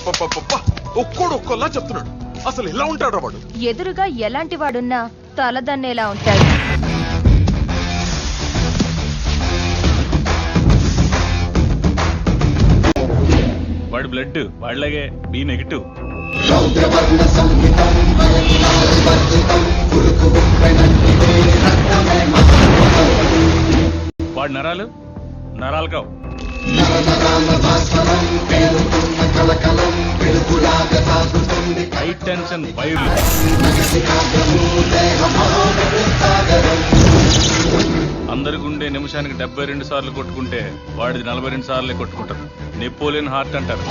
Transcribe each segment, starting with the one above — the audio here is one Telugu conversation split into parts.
ఒక్కోలా చెప్తున్నాడు. అసలు ఎలా ఉంటాడు వాడు? ఎదురుగా ఎలాంటి వాడున్నా తలదన్నేలా ఉంటాడు. వాడి బ్లడ్ వాళ్ళగే బి నెగిటివ్. వాడి నరాలు కావు. హై టెన్షన్ వైర్లు. అందరి గుండె నిమిషానికి 72 సార్లు కొట్టుకుంటే వాడిది 42 సార్లే కొట్టుకుంటారు. నెపోలియన్ హార్ట్ అంటారు.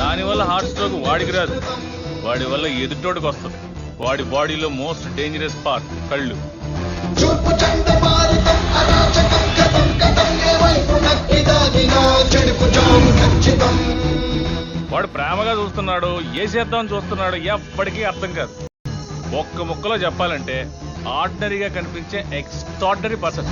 దానివల్ల హార్ట్ స్ట్రోక్ వాడికి రాదు, వాడి వల్ల ఎదుటోడికి వస్తుంది. వాడి బాడీలో మోస్ట్ డేంజరస్ పార్ట్ కళ్ళు. వాడు ప్రేమగా చూస్తున్నాడు, ఏ చేద్దామని చూస్తున్నాడు, ఎప్పటికీ అర్థం కాదు. ఒక్క ముక్కలో చెప్పాలంటే ఆర్డినరీగా కనిపించే ఎక్స్ట్రార్డినరీ పర్సన్.